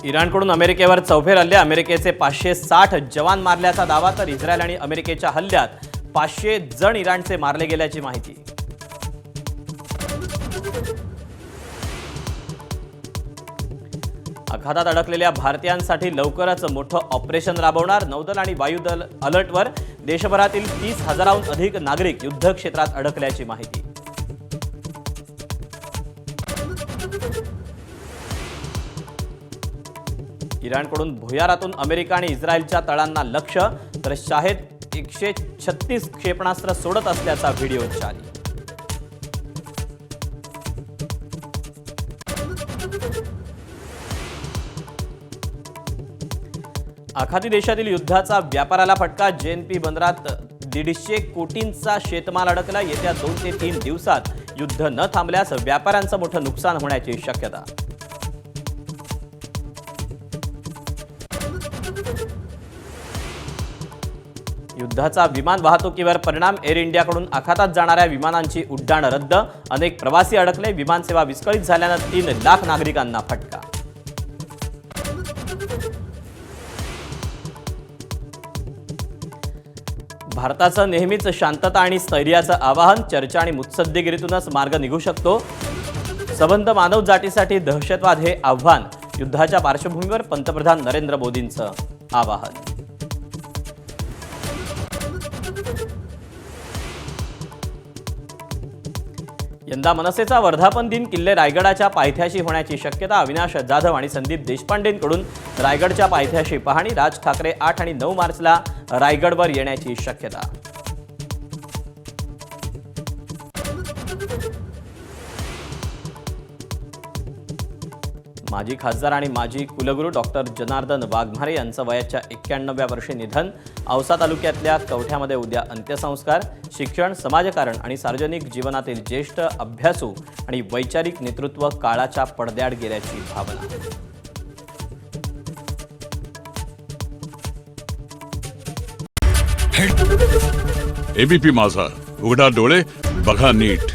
इराणकडून अमेरिकेवर चौफेर हल्ले, अमेरिकेचे 560 जवान मारल्याचा दावा, तर इस्रायल आणि अमेरिकेच्या हल्ल्यात 500 जण इराणचे मारले गेल्याची माहिती. अपघातात अडकलेल्या भारतीयांसाठी लवकरच मोठं ऑपरेशन राबवणार, नौदल आणि वायुदल अलर्टवर. देशभरातील 30,000हून अधिक नागरिक युद्धक्षेत्रात अडकल्याची माहिती. इराणकडून भुयारातून अमेरिका आणि इस्रायलच्या तळांना लक्ष्य, तर शाहेद 136 क्षेपणास्त्र सोडत असल्याचा व्हिडिओ जारी. आखाती देशातील युद्धाचा व्यापाराला फटका, जेएनपी बंदरात 150 कोटींचा शेतमाल अडकला. येत्या 2 ते 3 दिवसात युद्ध न थांबल्यास व्यापाऱ्यांचं मोठं नुकसान होण्याची शक्यता. युद्धाचा विमान वाहतुकीवर परिणाम, एअर इंडियाकडून आखातात जाणाऱ्या विमानांची उड्डाण रद्द, अनेक प्रवासी अडकले. विमानसेवा विस्कळीत झाल्यानं 3 लाख नागरिकांना फटका. भारताचं नेहमीच शांतता आणि स्थैर्याचं आवाहन, चर्चा आणि मुत्सद्देगिरीतूनच मार्ग निघू शकतो. सबंध मानव जातीसाठी दहशतवाद हे आव्हान, युद्धाच्या पार्श्वभूमीवर पंतप्रधान नरेंद्र मोदींचं आवाहन. यंदा मनसेचा वर्धापन दिन किल्ले रायगडाच्या पायथ्याशी होण्याची शक्यता, अविनाश जाधव आणि संदीप देशपांडेंकडून रायगडच्या पायथ्याशी पाहणी. राज ठाकरे 8 आणि 9 मार्चला रायगडवर येण्याची शक्यता. माजी खासदार आणि माजी कुलगुरू डॉक्टर जनार्दन वाघमारे यांचं वयाच्या 91व्या वर्षी निधन. औसा तालुक्यातल्या कवठ्यामध्ये उद्या अंत्यसंस्कार. शिक्षण, समाजकारण आणि सार्वजनिक जीवनातील ज्येष्ठ अभ्यासू आणि वैचारिक नेतृत्व काळाच्या पडद्याआड गेल्याची भावना. एबीपी माझा, उघडा डोळे बघा नीट.